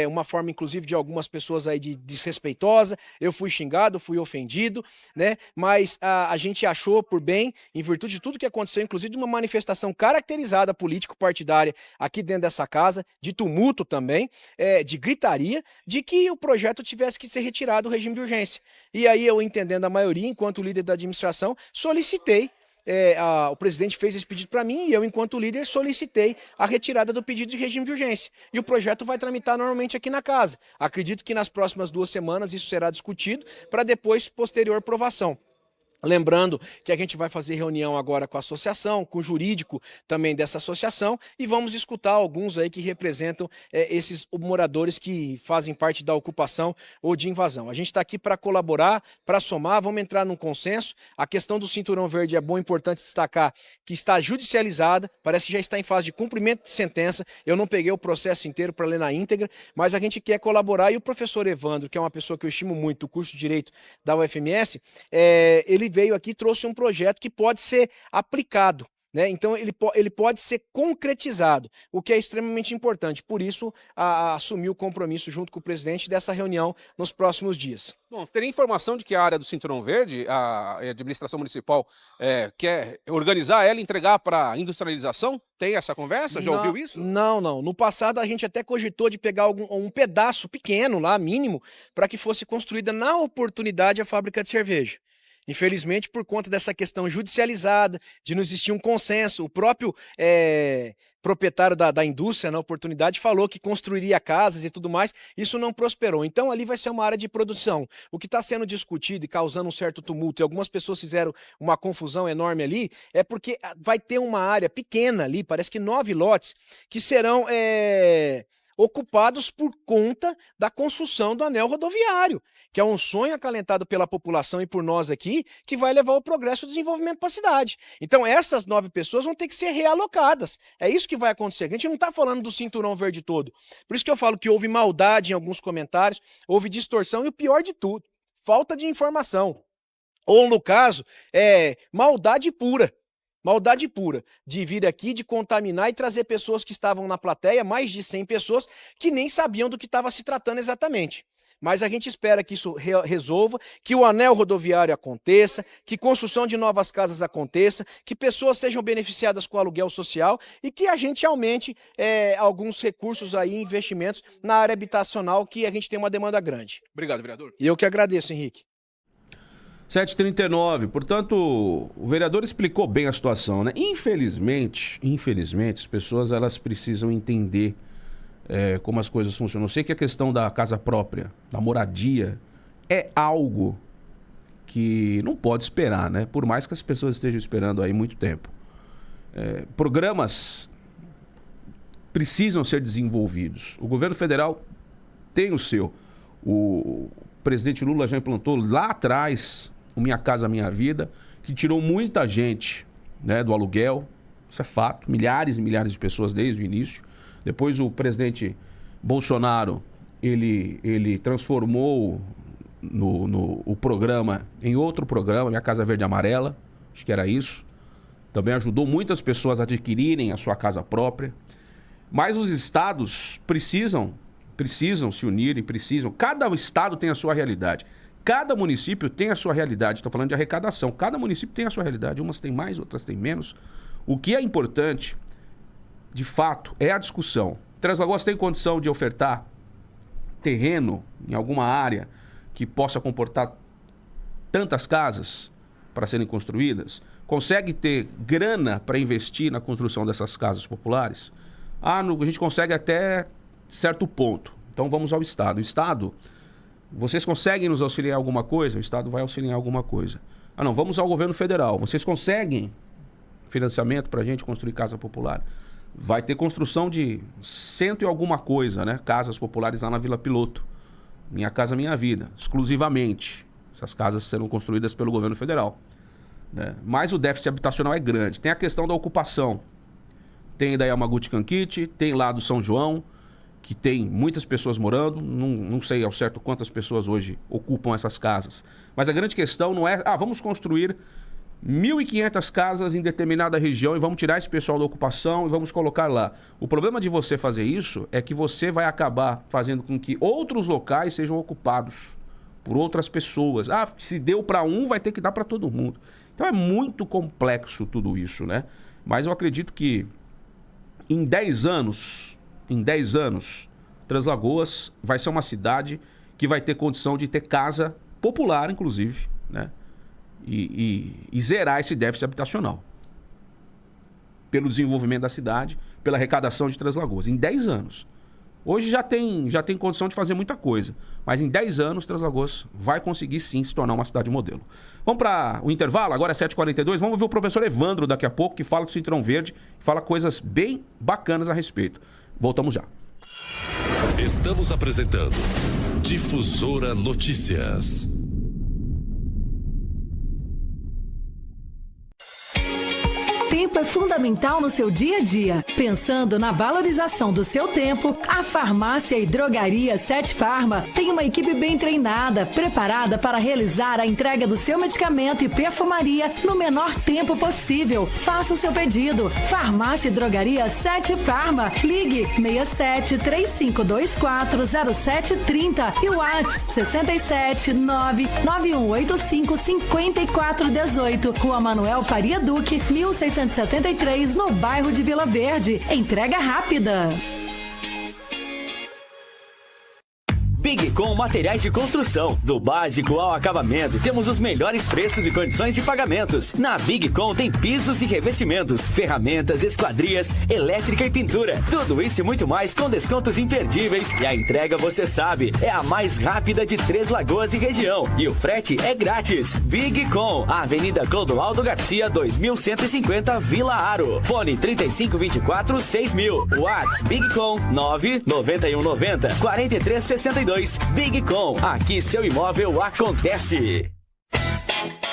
uma forma inclusive de algumas pessoas aí de desrespeitosa, eu fui xingado, fui ofendido, né? Mas a gente achou por bem, em virtude de tudo que aconteceu, inclusive de uma manifestação caracterizada político-partidária aqui dentro dessa casa, de tumulto também, de gritaria, de que o projeto tivesse que ser retirado do regime de urgência. E aí eu, entendendo a maioria, enquanto líder da administração, solicitei, o presidente fez esse pedido para mim e eu, enquanto líder, solicitei a retirada do pedido de regime de urgência. E o projeto vai tramitar normalmente aqui na casa. Acredito que nas próximas 2 semanas isso será discutido para depois posterior aprovação. Lembrando que a gente vai fazer reunião agora com a associação, com o jurídico também dessa associação e vamos escutar alguns aí que representam esses moradores que fazem parte da ocupação ou de invasão. A gente está aqui para colaborar, para somar, vamos entrar num consenso. A questão do cinturão verde é bom, importante destacar que está judicializada, parece que já está em fase de cumprimento de sentença. Eu não peguei o processo inteiro para ler na íntegra, mas a gente quer colaborar e o professor Evandro, que é uma pessoa que eu estimo muito, do curso de Direito da UFMS, ele veio aqui e trouxe um projeto que pode ser aplicado, né? Então ele pode ser concretizado, o que é extremamente importante. Por isso, assumiu o compromisso junto com o presidente dessa reunião nos próximos dias. Bom, teria informação de que a área do Cinturão Verde, a administração municipal quer organizar ela e entregar para industrialização? Tem essa conversa? Já ouviu isso? Não. No passado a gente até cogitou de pegar um pedaço pequeno lá, mínimo, para que fosse construída na oportunidade a fábrica de cerveja. Infelizmente, por conta dessa questão judicializada, de não existir um consenso, o próprio proprietário da indústria, na oportunidade, falou que construiria casas e tudo mais, isso não prosperou. Então, ali vai ser uma área de produção. O que está sendo discutido e causando um certo tumulto, e algumas pessoas fizeram uma confusão enorme ali, é porque vai ter uma área pequena ali, parece que 9 lotes, que serão ocupados por conta da construção do anel rodoviário, que é um sonho acalentado pela população e por nós aqui, que vai levar ao progresso e o desenvolvimento para a cidade. Então essas 9 pessoas vão ter que ser realocadas. É isso que vai acontecer. A gente não está falando do cinturão verde todo. Por isso que eu falo que houve maldade em alguns comentários, houve distorção e o pior de tudo, falta de informação. Ou no caso, maldade pura. Maldade pura, de vir aqui, de contaminar e trazer pessoas que estavam na plateia, mais de 100 pessoas, que nem sabiam do que estava se tratando exatamente. Mas a gente espera que isso resolva, que o anel rodoviário aconteça, que construção de novas casas aconteça, que pessoas sejam beneficiadas com aluguel social e que a gente aumente alguns recursos aí, investimentos na área habitacional, que a gente tem uma demanda grande. Obrigado, vereador. E eu que agradeço, Henrique. 7h39, portanto, o vereador explicou bem a situação, né? Infelizmente, as pessoas elas precisam entender como as coisas funcionam. Eu sei que a questão da casa própria, da moradia, é algo que não pode esperar, né? Por mais que as pessoas estejam esperando aí muito tempo. Programas precisam ser desenvolvidos. O governo federal tem o seu. O presidente Lula já implantou lá atrás o Minha Casa Minha Vida, que tirou muita gente, né, do aluguel. Isso é fato. Milhares e milhares de pessoas desde o início. Depois o presidente Bolsonaro, ele transformou o programa em outro programa, Minha Casa Verde e Amarela. Acho que era isso. Também ajudou muitas pessoas a adquirirem a sua casa própria. Mas os estados precisam se unir e precisam. Cada estado tem a sua realidade. Cada município tem a sua realidade. Estou falando de arrecadação. Cada município tem a sua realidade. Umas têm mais, outras têm menos. O que é importante, de fato, é a discussão. Três Lagoas tem condição de ofertar terreno em alguma área que possa comportar tantas casas para serem construídas? Consegue ter grana para investir na construção dessas casas populares? A gente consegue até certo ponto. Então vamos ao Estado. O Estado, vocês conseguem nos auxiliar em alguma coisa? O Estado vai auxiliar em alguma coisa. Não, vamos ao governo federal. Vocês conseguem financiamento para a gente construir casa popular? Vai ter construção de 100 e alguma coisa, né? Casas populares lá na Vila Piloto. Minha Casa Minha Vida, exclusivamente. Essas casas serão construídas pelo governo federal, né? Mas o déficit habitacional é grande. Tem a questão da ocupação. Tem da Yamaguchi Kankiti, tem lá do São João, que tem muitas pessoas morando. Não sei ao certo quantas pessoas hoje ocupam essas casas. Mas a grande questão não é, vamos construir 1.500 casas em determinada região e vamos tirar esse pessoal da ocupação e vamos colocar lá. O problema de você fazer isso é que você vai acabar fazendo com que outros locais sejam ocupados por outras pessoas. Se deu para um, vai ter que dar para todo mundo. Então é muito complexo tudo isso, né? Mas eu acredito que em 10 anos, Três Lagoas vai ser uma cidade que vai ter condição de ter casa popular, inclusive, né? E zerar esse déficit habitacional. Pelo desenvolvimento da cidade, pela arrecadação de Três Lagoas. Em 10 anos. Hoje já tem condição de fazer muita coisa. Mas em 10 anos, Três Lagoas vai conseguir sim se tornar uma cidade modelo. Vamos para o intervalo, agora é 7h42. Vamos ver o professor Evandro daqui a pouco, que fala do Cinturão Verde, fala coisas bem bacanas a respeito. Voltamos já. Estamos apresentando Difusora Notícias. Tempo é fundamental no seu dia a dia. Pensando na valorização do seu tempo, a Farmácia e Drogaria 7 Farma tem uma equipe bem treinada, preparada para realizar a entrega do seu medicamento e perfumaria no menor tempo possível. Faça o seu pedido. Farmácia e Drogaria 7 Farma. Ligue 67 3524 0730 e o WhatsApp 67 99185 5418. Rua Manuel Faria Duque, 1673, no bairro de Vila Verde. Entrega rápida. Bigcom Materiais de Construção. Do básico ao acabamento, temos os melhores preços e condições de pagamentos. Na Bigcom tem pisos e revestimentos, ferramentas, esquadrias, elétrica e pintura. Tudo isso e muito mais com descontos imperdíveis. E a entrega, você sabe, é a mais rápida de Três Lagoas e região. E o frete é grátis. Bigcom, Avenida Clodoaldo Garcia, 2150, Vila Aro. Fone 3524-6000. WhatsApp Bigcom 99190-4362. Bigcom, aqui seu imóvel acontece.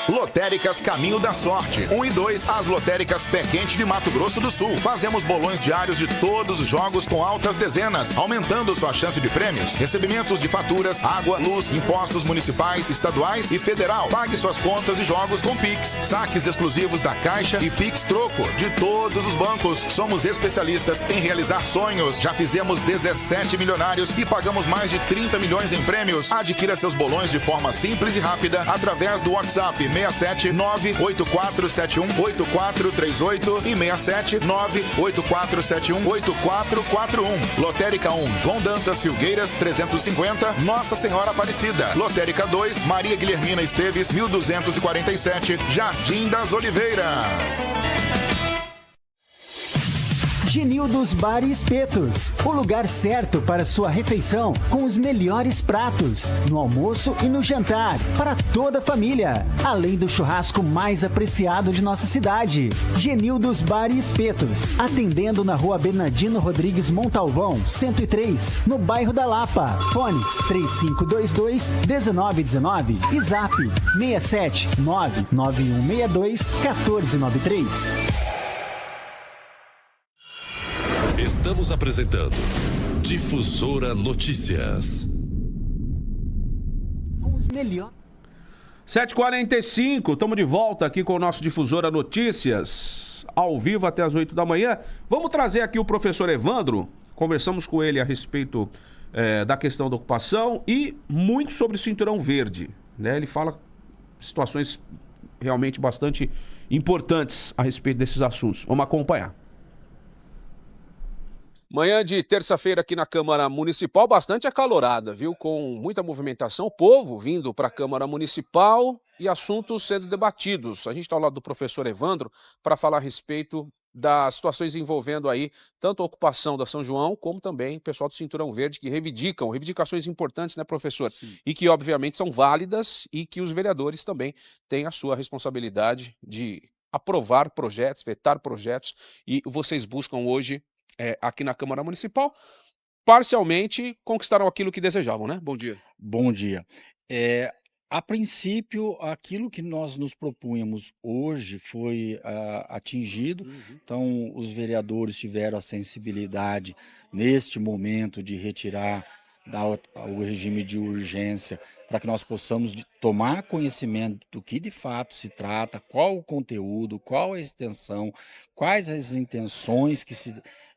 Lotéricas Caminho da Sorte 1 e 2, as lotéricas Pé Quente de Mato Grosso do Sul. Fazemos bolões diários de todos os jogos com altas dezenas, aumentando sua chance de prêmios. Recebimentos de faturas, água, luz, impostos municipais, estaduais e federal. Pague suas contas e jogos com Pix. Saques exclusivos da Caixa e Pix Troco de todos os bancos. Somos especialistas em realizar sonhos. Já fizemos 17 milionários e pagamos mais de 30 milhões em prêmios. Adquira seus bolões de forma simples e rápida através do WhatsApp 67 98471 8438 e 67 98471 8441. Lotérica 1, João Dantas Filgueiras 350, Nossa Senhora Aparecida. Lotérica 2, Maria Guilhermina Esteves 1247, Jardim das Oliveiras. Genildos Bar e Espetos, o lugar certo para sua refeição com os melhores pratos, no almoço e no jantar, para toda a família, além do churrasco mais apreciado de nossa cidade. Genildos Bar e Espetos, atendendo na Rua Bernardino Rodrigues Montalvão, 103, no bairro da Lapa. Fones 3522-1919 e Zap 6799162-1493. Estamos apresentando Difusora Notícias. Com os melhores. 7h45, estamos de volta aqui com o nosso Difusora Notícias, ao vivo até as 8 da manhã. Vamos trazer aqui o professor Evandro, conversamos com ele a respeito da questão da ocupação e muito sobre o Cinturão Verde, né? Ele fala situações realmente bastante importantes a respeito desses assuntos. Vamos acompanhar. Manhã de terça-feira aqui na Câmara Municipal, bastante acalorada, viu? Com muita movimentação, o povo vindo para a Câmara Municipal e assuntos sendo debatidos. A gente está ao lado do professor Evandro para falar a respeito das situações envolvendo aí tanto a ocupação da São João, como também o pessoal do Cinturão Verde, que reivindicações importantes, né, professor? Sim. E que, obviamente, são válidas e que os vereadores também têm a sua responsabilidade de aprovar projetos, vetar projetos, e vocês buscam hoje aqui na Câmara Municipal, parcialmente conquistaram aquilo que desejavam, né? Bom dia. Bom dia. A princípio, aquilo que nós nos propunhamos hoje foi atingido. Então, os vereadores tiveram a sensibilidade, neste momento, de retirar o regime de urgência para que nós possamos tomar conhecimento do que de fato se trata, qual o conteúdo, qual a extensão, quais as intenções que se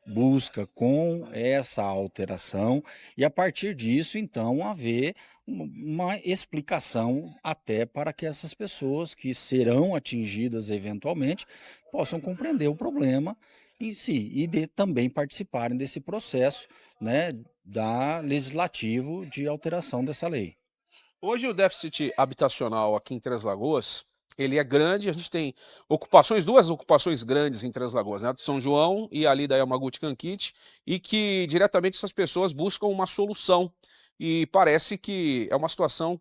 busca com essa alteração e, a partir disso, então, haver uma explicação até para que essas pessoas que serão atingidas eventualmente possam compreender o problema em si e também participarem desse processo, né, legislativo de alteração dessa lei. Hoje o déficit habitacional aqui em Três Lagoas, ele é grande, a gente tem duas ocupações grandes em Três Lagoas, né? A do São João e ali da Yamaguchi Kankit, e que diretamente essas pessoas buscam uma solução. E parece que é uma situação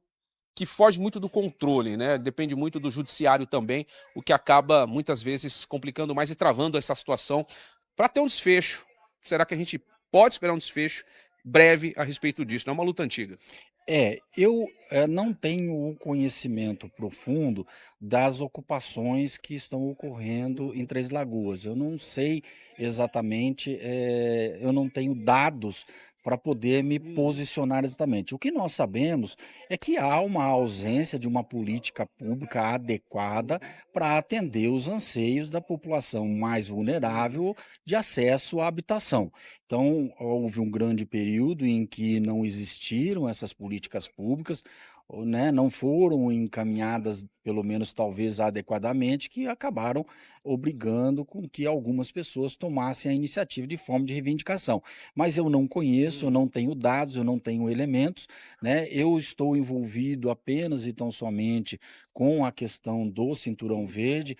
que foge muito do controle, né? Depende muito do judiciário também, o que acaba muitas vezes complicando mais e travando essa situação para ter um desfecho. Será que a gente pode esperar um desfecho breve a respeito disso? Não é uma luta antiga. Eu não tenho o conhecimento profundo das ocupações que estão ocorrendo em Três Lagoas. Eu não sei exatamente, eu não tenho dados para poder me posicionar exatamente. O que nós sabemos é que há uma ausência de uma política pública adequada para atender os anseios da população mais vulnerável de acesso à habitação. Então, houve um grande período em que não existiram essas políticas públicas, né, não foram encaminhadas, pelo menos talvez adequadamente, que acabaram obrigando com que algumas pessoas tomassem a iniciativa de forma de reivindicação. Mas eu não conheço, eu não tenho dados, eu não tenho elementos, né? Eu estou envolvido apenas e tão somente com a questão do Cinturão Verde,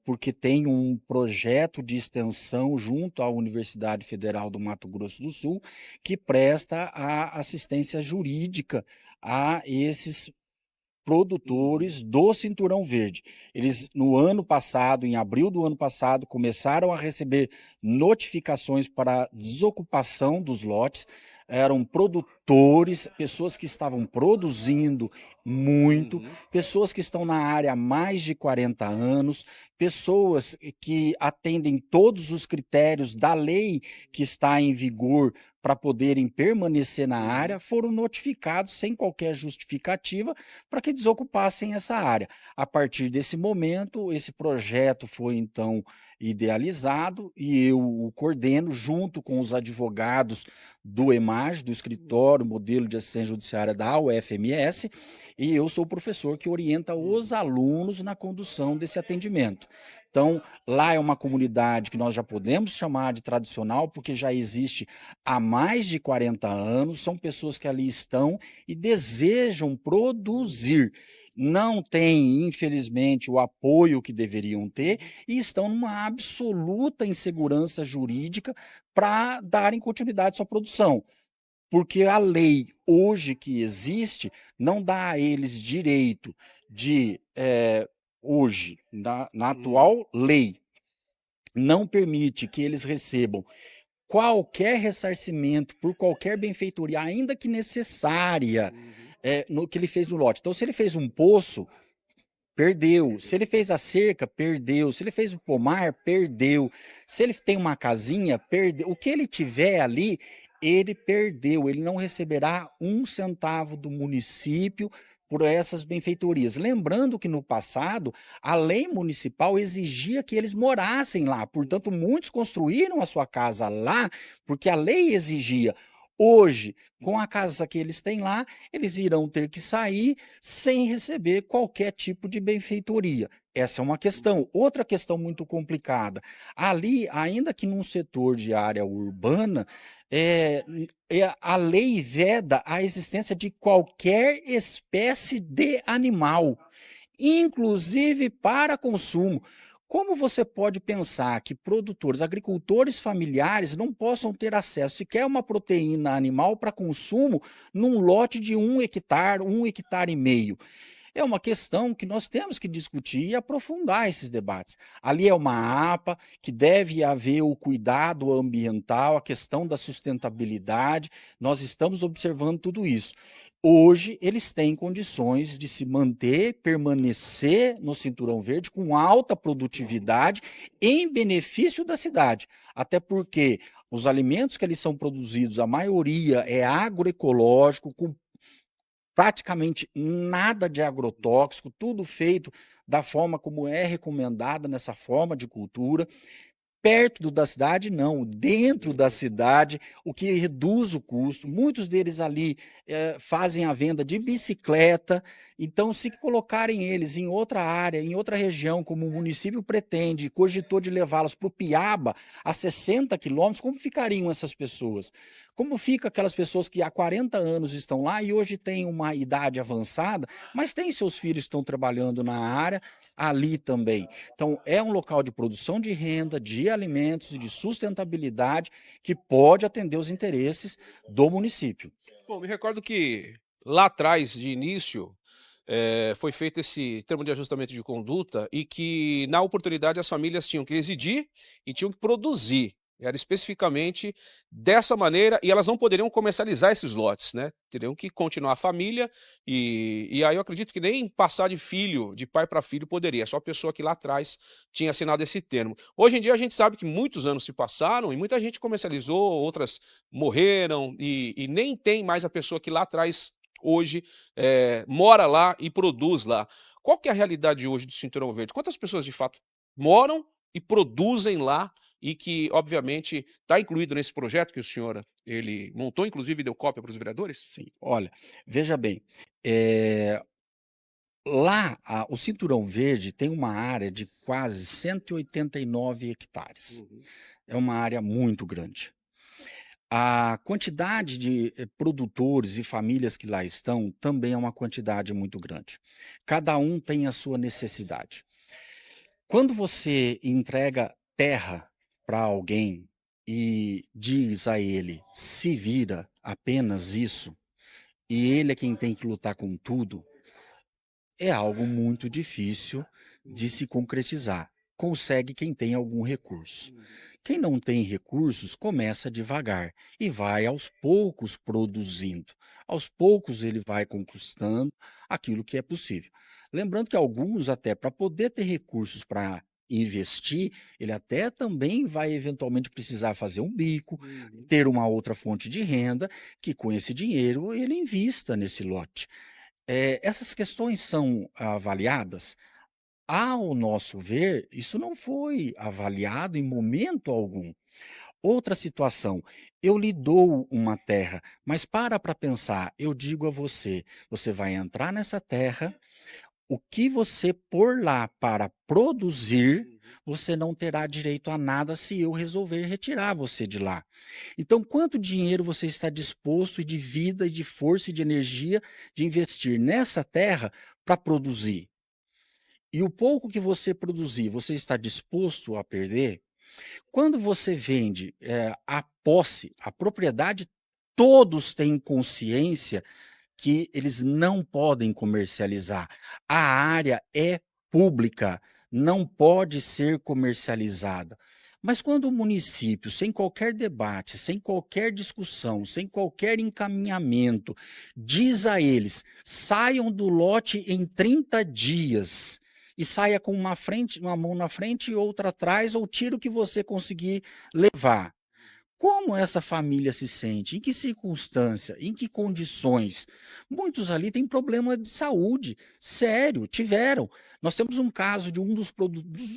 porque tem um projeto de extensão junto à Universidade Federal do Mato Grosso do Sul que presta a assistência jurídica a esses produtores do Cinturão Verde. Eles, no ano passado, em abril do ano passado, começaram a receber notificações para desocupação dos lotes. Eram produtores, pessoas que estavam produzindo muito, pessoas que estão na área há mais de 40 anos, pessoas que atendem todos os critérios da lei que está em vigor para poderem permanecer na área, foram notificados sem qualquer justificativa para que desocupassem essa área. A partir desse momento, esse projeto foi então idealizado e eu o coordeno junto com os advogados do EMAG, do Escritório Modelo de Assistência Judiciária da UFMS, e eu sou o professor que orienta os alunos na condução desse atendimento. Então, lá é uma comunidade que nós já podemos chamar de tradicional, porque já existe há mais de 40 anos, são pessoas que ali estão e desejam produzir. não têm, infelizmente, o apoio que deveriam ter e estão numa absoluta insegurança jurídica para darem continuidade à sua produção. Porque a lei hoje que existe não dá a eles direito de, hoje, na atual lei, não permite que eles recebam qualquer ressarcimento por qualquer benfeitoria, ainda que necessária, no que ele fez no lote. Então, se ele fez um poço, perdeu. Se ele fez a cerca, perdeu. Se ele fez o pomar, perdeu. Se ele tem uma casinha, perdeu. O que ele tiver ali, ele perdeu. Ele não receberá um centavo do município por essas benfeitorias. Lembrando que no passado, a lei municipal exigia que eles morassem lá. Portanto, muitos construíram a sua casa lá porque a lei exigia. Hoje, com a casa que eles têm lá, eles irão ter que sair sem receber qualquer tipo de benfeitoria. Essa é uma questão. Outra questão muito complicada. Ali, ainda que num setor de área urbana, a lei veda a existência de qualquer espécie de animal, inclusive para consumo. Como você pode pensar que produtores, agricultores familiares não possam ter acesso sequer a uma proteína animal para consumo num lote de 1 hectare, 1,5 hectares? É uma questão que nós temos que discutir e aprofundar esses debates. Ali é uma APA, que deve haver o cuidado ambiental, a questão da sustentabilidade. Nós estamos observando tudo isso. Hoje, eles têm condições de se manter, permanecer no Cinturão Verde com alta produtividade em benefício da cidade. Até porque os alimentos que eles são produzidos, a maioria é agroecológico, com praticamente nada de agrotóxico, tudo feito da forma como é recomendada nessa forma de cultura. Perto da cidade, não, dentro da cidade, o que reduz o custo. Muitos deles ali fazem a venda de bicicleta. Então, se colocarem eles em outra área, em outra região, como o município pretende, cogitou de levá-los para o Piaba, a 60 quilômetros, como ficariam essas pessoas? Como fica aquelas pessoas que há 40 anos estão lá e hoje têm uma idade avançada, mas têm seus filhos que estão trabalhando na área, ali também. Então, é um local de produção de renda, de alimentos e de sustentabilidade que pode atender os interesses do município. Bom, me recordo que lá atrás, de início, foi feito esse termo de ajustamento de conduta e que, na oportunidade, as famílias tinham que residir e tinham que produzir. Era especificamente dessa maneira e elas não poderiam comercializar esses lotes, né? Teriam que continuar a família e aí eu acredito que nem passar de filho, de pai para filho poderia, só a pessoa que lá atrás tinha assinado esse termo. Hoje em dia a gente sabe que muitos anos se passaram e muita gente comercializou, outras morreram e nem tem mais a pessoa que lá atrás hoje mora lá e produz lá. Qual que é a realidade hoje do Cinturão Verde? Quantas pessoas de fato moram e produzem lá e que, obviamente, está incluído nesse projeto que o senhor ele montou, inclusive deu cópia para os vereadores? Sim, olha, veja bem, lá o Cinturão Verde tem uma área de quase 189 hectares. É uma área muito grande. A quantidade de produtores e famílias que lá estão também é uma quantidade muito grande. Cada um tem a sua necessidade. Quando você entrega terra para alguém e diz a ele, se vira, apenas isso, e ele é quem tem que lutar com tudo, é algo muito difícil de se concretizar. Consegue quem tem algum recurso. Quem não tem recursos começa devagar e vai aos poucos produzindo. Aos poucos ele vai conquistando aquilo que é possível. Lembrando que alguns até para poder ter recursos para investir, ele até também vai eventualmente precisar fazer um bico, ter uma outra fonte de renda, que com esse dinheiro ele invista nesse lote. Essas questões são avaliadas. Ao nosso ver, isso não foi avaliado em momento algum. Outra situação, eu lhe dou uma terra, mas para pensar, eu digo a você, você vai entrar nessa terra, o que você pôr lá para produzir, você não terá direito a nada se eu resolver retirar você de lá. Então, quanto dinheiro você está disposto, e de vida, e de força e de energia, de investir nessa terra para produzir. E o pouco que você produzir, você está disposto a perder? Quando você vende a posse, a propriedade, todos têm consciência que eles não podem comercializar. A área é pública, não pode ser comercializada. Mas quando o município, sem qualquer debate, sem qualquer discussão, sem qualquer encaminhamento, diz a eles: saiam do lote em 30 dias e saia com uma mão na frente e outra atrás, ou tira o que você conseguir levar. Como essa família se sente? Em que circunstância? Em que condições? Muitos ali têm problema de saúde, sério, tiveram. Nós temos um caso de um dos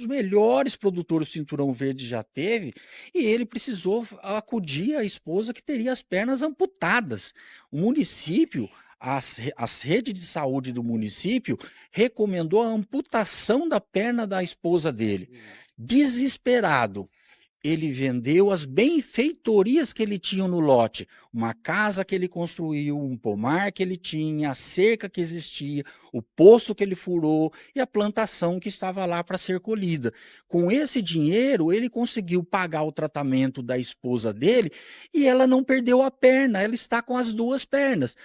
melhores produtores do Cinturão Verde já teve, e ele precisou acudir à esposa que teria as pernas amputadas. O município, as redes de saúde do município recomendou a amputação da perna da esposa dele. Desesperado, ele vendeu as benfeitorias que ele tinha no lote, uma casa que ele construiu, um pomar que ele tinha, a cerca que existia, o poço que ele furou e a plantação que estava lá para ser colhida. Com esse dinheiro, ele conseguiu pagar o tratamento da esposa dele e ela não perdeu a perna, ela está com as duas pernas.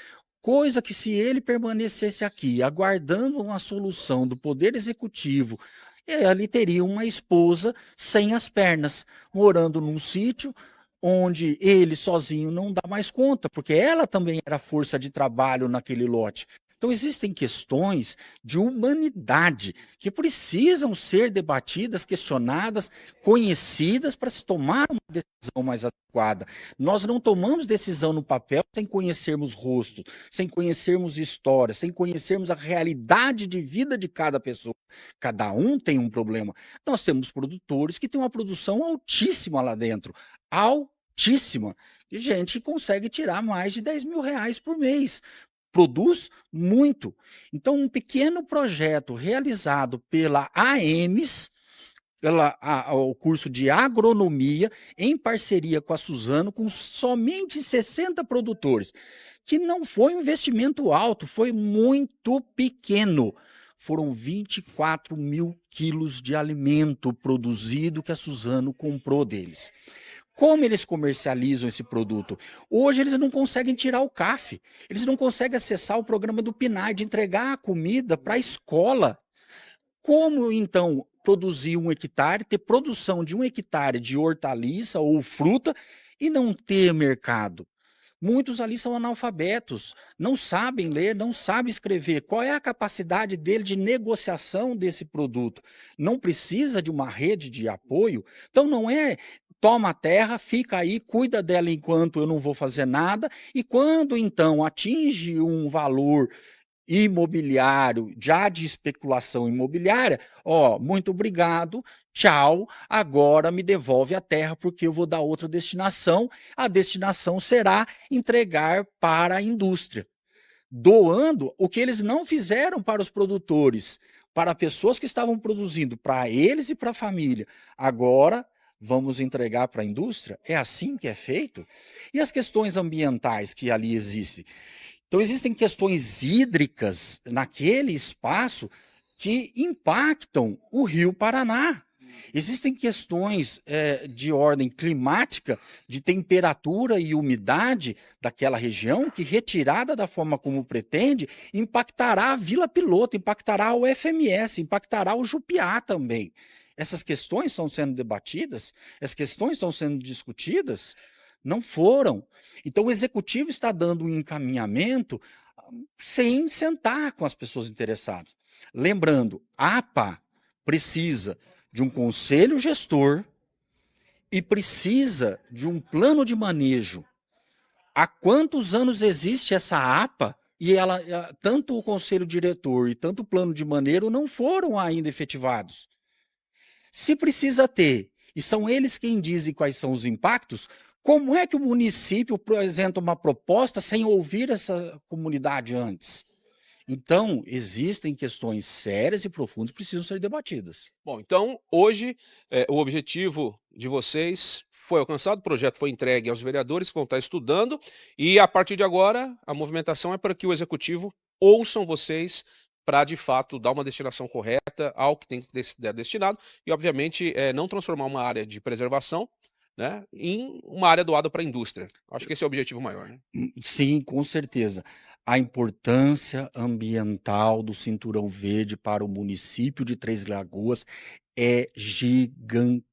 Coisa que, se ele permanecesse aqui, aguardando uma solução do Poder Executivo, ele teria uma esposa sem as pernas, morando num sítio onde ele sozinho não dá mais conta, porque ela também era força de trabalho naquele lote. Então existem questões de humanidade que precisam ser debatidas, questionadas, conhecidas para se tomar uma decisão mais adequada. Nós não tomamos decisão no papel sem conhecermos rosto, sem conhecermos história, sem conhecermos a realidade de vida de cada pessoa. Cada um tem um problema. Nós temos produtores que têm uma produção altíssima lá dentro, altíssima, de gente que consegue tirar mais de R$10.000 por mês. Produz muito. Então, um pequeno projeto realizado pela AEMS, o curso de agronomia, em parceria com a Suzano, com somente 60 produtores, que não foi um investimento alto, foi muito pequeno. Foram 24 mil quilos de alimento produzido que a Suzano comprou deles. Como eles comercializam esse produto? Hoje eles não conseguem tirar o CAF, eles não conseguem acessar o programa do PNAD, entregar a comida para a escola. Como então produzir 1 hectare, ter produção de 1 hectare de hortaliça ou fruta e não ter mercado? Muitos ali são analfabetos, não sabem ler, não sabem escrever. Qual é a capacidade dele de negociação desse produto? Não precisa de uma rede de apoio? Então não é: toma a terra, fica aí, cuida dela enquanto eu não vou fazer nada, e quando então atinge um valor imobiliário, já de especulação imobiliária, muito obrigado, tchau, agora me devolve a terra porque eu vou dar outra destinação, a destinação será entregar para a indústria, doando o que eles não fizeram para os produtores, para pessoas que estavam produzindo, para eles e para a família. Agora vamos entregar para a indústria? É assim que é feito? E as questões ambientais que ali existem? Então, existem questões hídricas naquele espaço que impactam o Rio Paraná. Existem questões de ordem climática, de temperatura e umidade daquela região, que, retirada da forma como pretende, impactará a Vila Piloto, impactará o FMS, impactará o Jupiá também. Essas questões estão sendo debatidas? Essas questões estão sendo discutidas? Não foram. Então, o executivo está dando um encaminhamento sem sentar com as pessoas interessadas. Lembrando, a APA precisa de um conselho gestor e precisa de um plano de manejo. Há quantos anos existe essa APA e tanto o conselho diretor e tanto o plano de manejo não foram ainda efetivados? Se precisa ter, e são eles quem dizem quais são os impactos, como é que o município apresenta uma proposta sem ouvir essa comunidade antes? Então, existem questões sérias e profundas que precisam ser debatidas. Bom, então, hoje, o objetivo de vocês foi alcançado, o projeto foi entregue aos vereadores que vão estar estudando, e a partir de agora, a movimentação é para que o executivo ouçam vocês para, de fato, dar uma destinação correta ao que tem que ser destinado e, obviamente, não transformar uma área de preservação, né, em uma área doada para a indústria. Acho que esse é o objetivo maior. Né? Sim, com certeza. A importância ambiental do Cinturão Verde para o município de Três Lagoas é gigantíssima.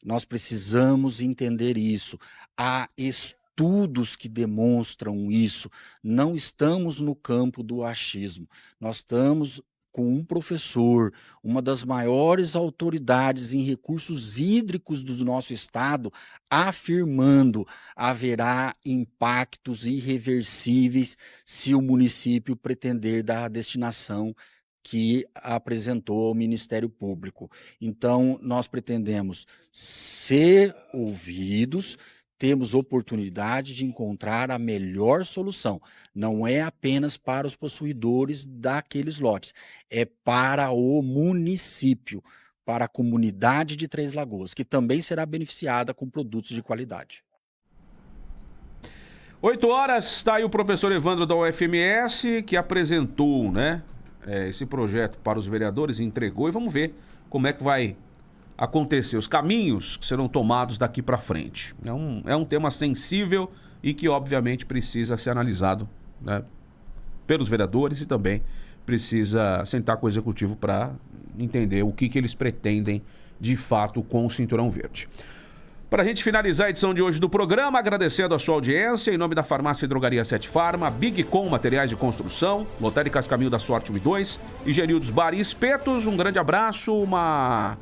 Nós precisamos entender isso. Há estudos que demonstram isso. Não estamos no campo do achismo. Nós estamos com um professor, uma das maiores autoridades em recursos hídricos do nosso estado, afirmando haverá impactos irreversíveis se o município pretender dar a destinação que apresentou ao Ministério Público. Então, nós pretendemos ser ouvidos, temos oportunidade de encontrar a melhor solução. Não é apenas para os possuidores daqueles lotes, é para o município, para a comunidade de Três Lagoas, que também será beneficiada com produtos de qualidade. 8 horas, está aí o professor Evandro da UFMS, que apresentou, né, esse projeto para os vereadores, entregou, e vamos ver como é que vai acontecer, os caminhos que serão tomados daqui para frente. É um tema sensível e que, obviamente, precisa ser analisado, né, pelos vereadores e também precisa sentar com o executivo para entender o que eles pretendem, de fato, com o Cinturão Verde. Para a gente finalizar a edição de hoje do programa, agradecendo a sua audiência, em nome da Farmácia e Drogaria 7 Farma, Big Com Materiais de Construção, Lotéricas Caminho da Sorte 1 e 2, e Genildos Bar e Espetos. Um grande abraço, uma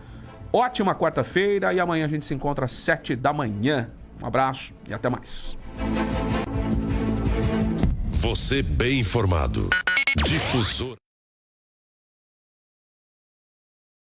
ótima quarta-feira e amanhã a gente se encontra às 7 da manhã. Um abraço e até mais. Você bem informado. Difusor.